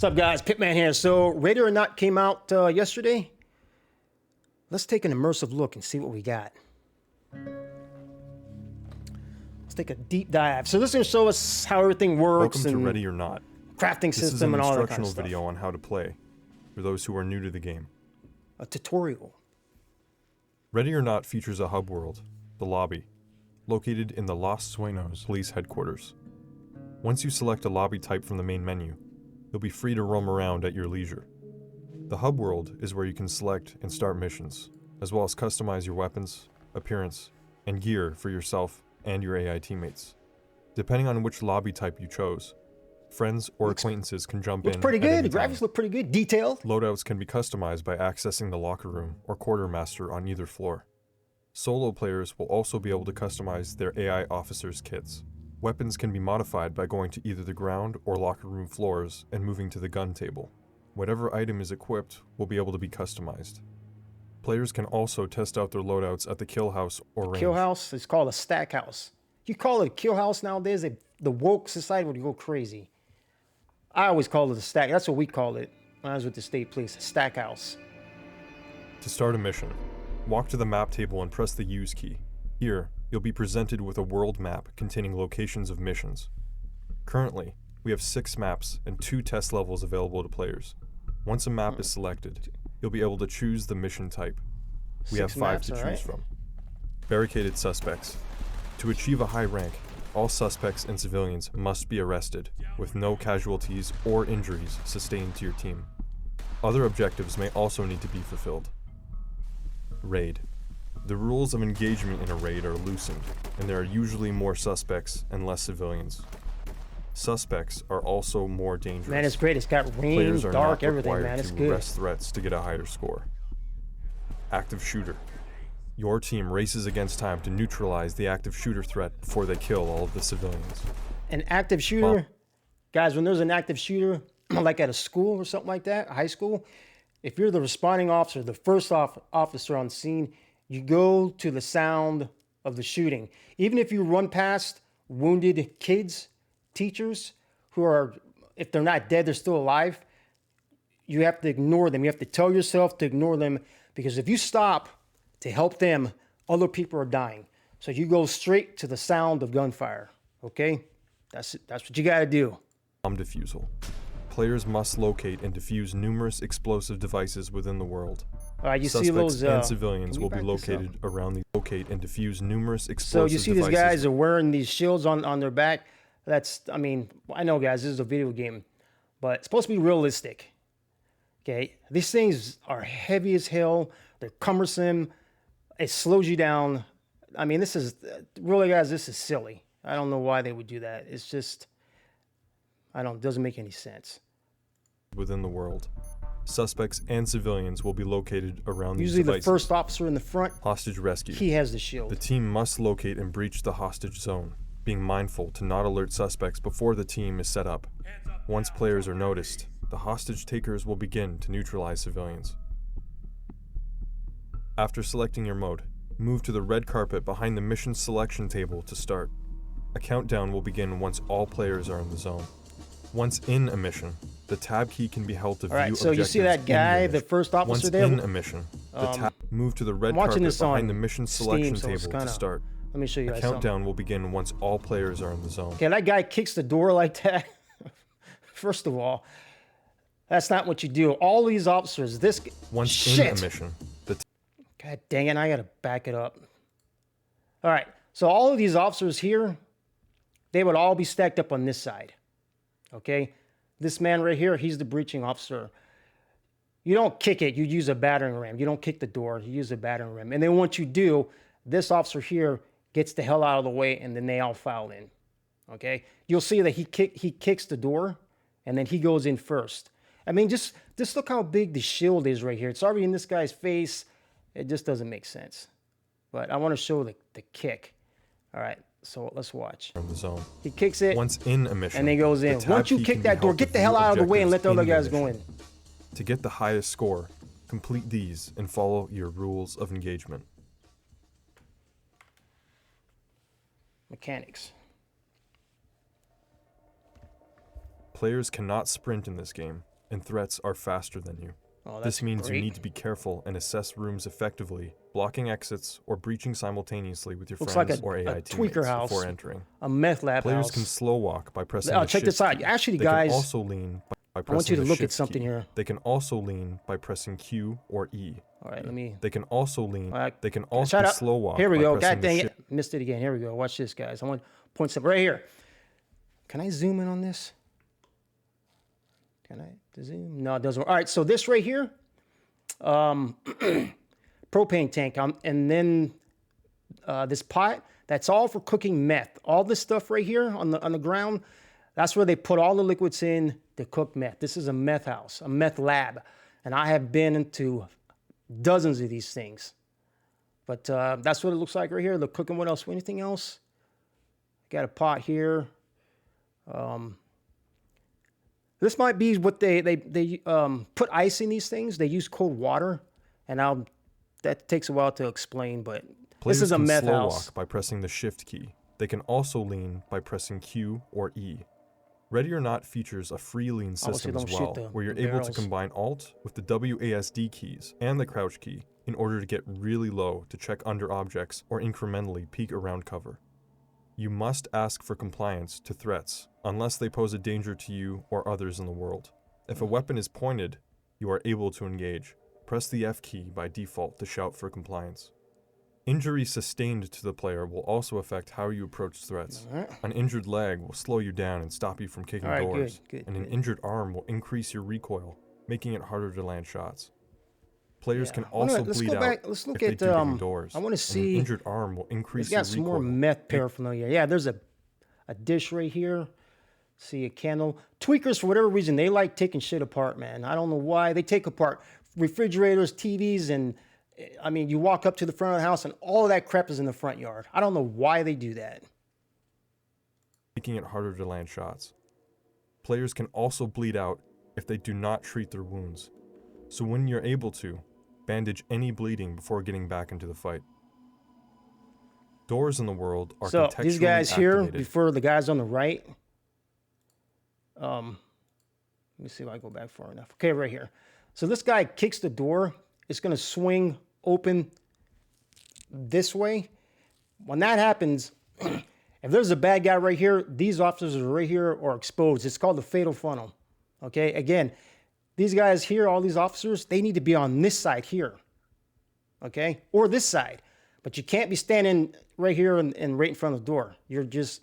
What's up, guys? Pitman here. So, Ready or Not came out yesterday. Let's take an immersive look and see what we got. Let's take a deep dive. So, this is going to show us how everything works. Welcome to Ready or Not. Crafting system and all that kind of stuff. This is an instructional video on how to play, for those who are new to the game. A tutorial. Ready or Not features a hub world, the lobby, located in the Los Sueños police headquarters. Once you select a lobby type from the main menu, you'll be free to roam around at your leisure. The hub world is where you can select and start missions, as well as customize your weapons, appearance, and gear for yourself and your AI teammates. Depending on which lobby type you chose, friends or acquaintances can jump in. Looks pretty good. The graphics look pretty good. Detailed. Loadouts can be customized by accessing the locker room or quartermaster on either floor. Solo players will also be able to customize their AI officers' kits. Weapons can be modified by going to either the ground or locker room floors and moving to the gun table. Whatever item is equipped will be able to be customized. Players can also test out their loadouts at the kill house or range. Kill house is called a stack house. You call it a kill house nowadays, the woke society would go crazy. I always call it a stack. That's what we call it when I was with the state police, a stack house. To start a mission, walk to the map table and press the Use key. Here, you'll be presented with a world map containing locations of missions. Currently, we have 6 maps and 2 test levels available to players. Once a map is selected, you'll be able to choose the mission type. We have 5 to choose from. Barricaded suspects. To achieve a high rank, all suspects and civilians must be arrested, with no casualties or injuries sustained to your team. Other objectives may also need to be fulfilled. Raid. The rules of engagement in a raid are loosened, and there are usually more suspects and less civilians. Suspects are also more dangerous. Man, it's great. It's got rain, Players are dark, not everything, required man. It's to good. arrest threats to get a higher score. Active shooter. Your team races against time to neutralize the active shooter threat before they kill all of the civilians. An active shooter, guys, when there's an active shooter, like at a school or something like that, a high school, if you're the responding officer, the first officer on scene, you go to the sound of the shooting. Even if you run past wounded kids, teachers, who are, if they're not dead, they're still alive, you have to ignore them. You have to tell yourself to ignore them, because if you stop to help them, other people are dying. So you go straight to the sound of gunfire, okay? That's what you gotta do. Bomb defusal. Players must locate and defuse numerous explosive devices within the world. All right, you Suspects see those and civilians will be located around the locate and defuse numerous explosive devices. So you see these guys are wearing these shields on their back. That's, I mean, I know, guys, this is a video game, but it's supposed to be realistic. Okay, these things are heavy as hell. They're cumbersome. It slows you down. I mean, this is really, guys, this is silly. I don't know why they would do that. It's just, it doesn't make any sense. Within the world, suspects and civilians will be located around these Usually devices. the first officer in the front, hostage rescue. he has the shield. The team must locate and breach the hostage zone, being mindful to not alert suspects before the team is set up. Once players are noticed, the hostage takers will begin to neutralize civilians. After selecting your mode, move to the red carpet behind the mission selection table to start. A countdown will begin once all players are in the zone. Once in a mission, the tab key can be held to view objectives. All right, so you see that guy, the first officer there? Once in a mission, move to the red carpet behind the mission selection table to start. Let me show you guys a countdown will begin once all players are in the zone. Okay, that guy kicks the door like that. First of all, that's not what you do. All these officers, once in a mission, God dang it, I gotta back it up. All right, so all of these officers here, they would all be stacked up on this side. Okay, this man right here, he's the breaching officer. You don't kick it, you use a battering ram. You don't kick the door, you use a battering ram. And then once you do, this officer here gets the hell out of the way, and then they all file in. Okay, you'll see that he kicks the door, and then he goes in first. I mean, just look how big the shield is right here. It's already in this guy's face. It just doesn't make sense. But I want to show the kick. All right, so let's watch. From the zone. He kicks it. Once in a mission. And he goes in. Once you kick that door, get the hell out of the way and let the other guys go in. To get the highest score, complete these and follow your rules of engagement. Mechanics. Players cannot sprint in this game, and threats are faster than you. Oh, that's This means great. you need to be careful and assess rooms effectively, blocking exits or breaching simultaneously with your Looks friends like a or AI tweaker teammates house. before entering. A meth lab Players house. can slow walk by pressing Oh, the check shift this out. key. Actually, They guys, can also lean by pressing I want you to the look at shift something key. here. They can also lean by pressing Q or E. All right, let me. They can also lean. They can also Shut up. slow walk Here we by go. pressing God the dang shift. it. Missed it again. Here we go. Watch this, guys. I want to point something right here. Can I zoom in on this? Can I zoom? No, it doesn't work. All right, so this right here, propane tank, and then this pot, that's all for cooking meth. All this stuff right here on the ground, that's where they put all the liquids in to cook meth. This is a meth house, a meth lab, and I have been into dozens of these things. But that's what it looks like right here. They're cooking what else? Anything else? Got a pot here. This might be what they put ice in these things. They use cold water, and that takes a while to explain, but Players this is a can meth slow house. walk by pressing the shift key. They can also lean by pressing Q or E. Ready or Not features a free lean system as don't shoot well, the where you're able to barrels. combine Alt with the WASD keys and the crouch key in order to get really low to check under objects or incrementally peek around cover. You must ask for compliance to threats unless they pose a danger to you or others in the world. If a weapon is pointed, you are able to engage. Press the F key by default to shout for compliance. Injury sustained to the player will also affect how you approach threats. An injured leg will slow you down and stop you from kicking All right, doors, good, and an injured arm will increase your recoil, making it harder to land shots. Players can also Let's bleed go out back. Let's look if at they do kicking doors. I want to and see. an injured arm will He's increase got your some recoil. more meth paraphernalia. Yeah, there's a dish right here. See a candle. Tweakers, for whatever reason, they like taking shit apart, man. I don't know why. They take apart refrigerators, TVs, and I mean, you walk up to the front of the house and all of that crap is in the front yard. I don't know why they do that. Making it harder to land shots. Players can also bleed out if they do not treat their wounds. So when you're able to, bandage any bleeding before getting back into the fight. Doors in the world are So contextually these guys here, activated. before the guys on the right. Let me see if I go back far enough. Okay, right here. So this guy kicks the door. It's going to swing open this way. When that happens, if there's a bad guy right here, these officers are right here or exposed. It's called the fatal funnel. Okay, again, these guys here, all these officers, they need to be on this side here. Okay, or this side. But you can't be standing right here and right in front of the door. You're just,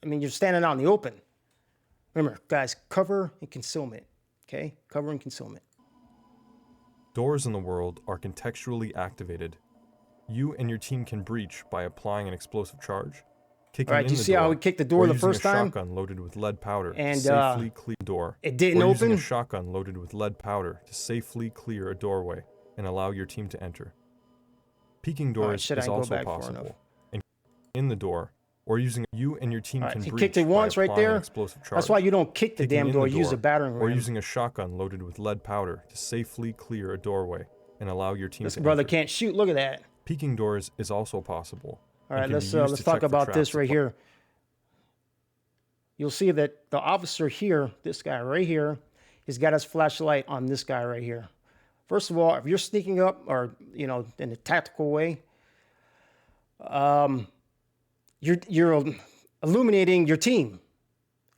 you're standing out in the open. Remember, guys, cover and concealment. Okay, cover and concealment. Doors in the world are contextually activated. You and your team can breach by applying an explosive charge, kicking All right, in do you the see door, how we kicked the door or the using first a time? shotgun loaded with lead powder And, to safely clear the door. it didn't or using open? a shotgun loaded with lead powder to safely clear a doorway and allow your team to enter. Peeking doors shit, I is didn't go also back far enough. possible. And in the door, or using you and your team All right, can he breach kicked it by once right applying an there. explosive charge. That's why you don't kick the Kicking damn in door. the Use a battering or ram. using a shotgun loaded with lead powder to safely clear a doorway and allow your team This to brother enter. can't shoot. Look at that. Peeking doors is also possible. All and right, can be let's used to talk check for about this traps right applied. here. You'll see that the officer here, this guy right here, he's got his flashlight on this guy right here. First of all, if you're sneaking up or, in a tactical way, you're illuminating your team.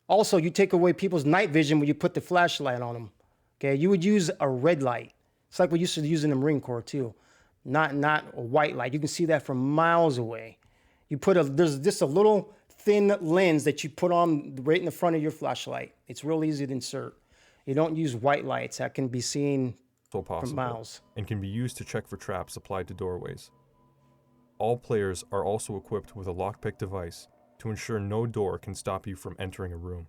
Also, you take away people's night vision when you put the flashlight on them. Okay, you would use a red light. It's like we used to use in the Marine Corps too. Not a white light. You can see that from miles away. There's just a little thin lens that you put on right in the front of your flashlight. It's real easy to insert. You don't use white lights that can be seen Possible, from miles. and can be used to check for traps applied to doorways. All players are also equipped with a lockpick device to ensure no door can stop you from entering a room.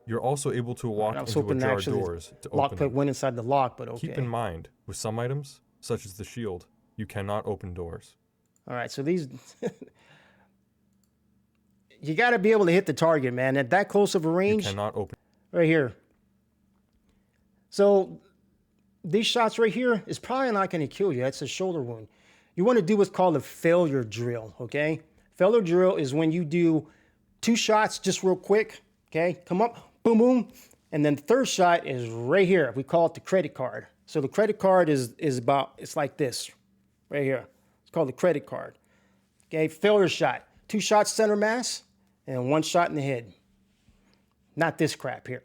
You're also able to walk I was into hoping ajar actually doors to open lockpick them. went inside the lock, but okay. Keep in mind, with some items, such as the shield, you cannot open doors. All right, so these... you got to be able to hit the target, man. At that close of a You range, cannot open. right here. So these shots right here is probably not going to kill you. That's a shoulder wound. You want to do what's called a failure drill, okay? Failure drill is when you do 2 shots just real quick, okay? Come up, boom, boom, And then the third shot is right here. We call it the credit card. So the credit card is about, it's like this, right here. It's called the credit card. Okay, failure shot. 2 shots center mass and 1 shot in the head. Not this crap here.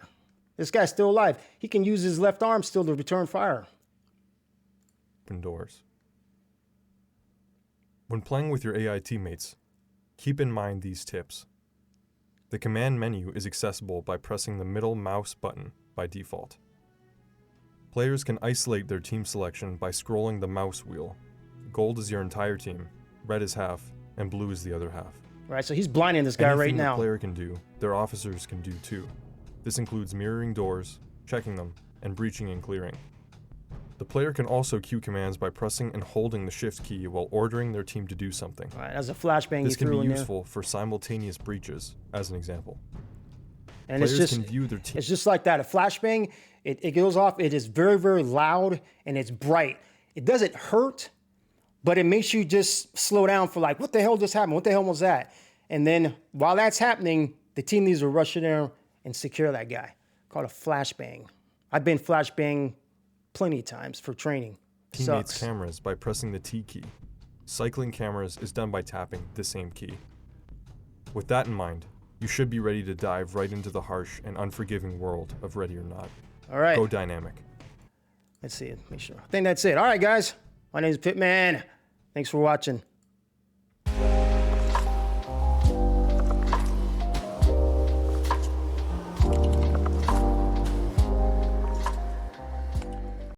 This guy's still alive. He can use his left arm still to return fire. Open doors. When playing with your AI teammates, keep in mind these tips. The command menu is accessible by pressing the middle mouse button by default. Players can isolate their team selection by scrolling the mouse wheel. Gold is your entire team, red is half, and blue is the other half. Right, so he's blinding this guy right now. Anything the player can do, their officers can do too. This includes mirroring doors, checking them, and breaching and clearing. The player can also queue commands by pressing and holding the shift key while ordering their team to do something. All right, that's a flashbang This you can threw be in useful for simultaneous breaches, as an example. And Players can view their team. it's just like that. A flashbang, it goes off. It is very, very loud and it's bright. It doesn't hurt, but it makes you just slow down for like, what the hell just happened? What the hell was that? And then while that's happening, the team needs to rush in there and secure that guy. Called a flashbang. I've been flashbang plenty of times for training. Teammates' Sucks. cameras by pressing the T key. Cycling cameras is done by tapping the same key. With that in mind, you should be ready to dive right into the harsh and unforgiving world of Ready or Not. All right. Go dynamic. Let's see it. Make sure. I think that's it. All right, guys. My name is Pitman. Thanks for watching.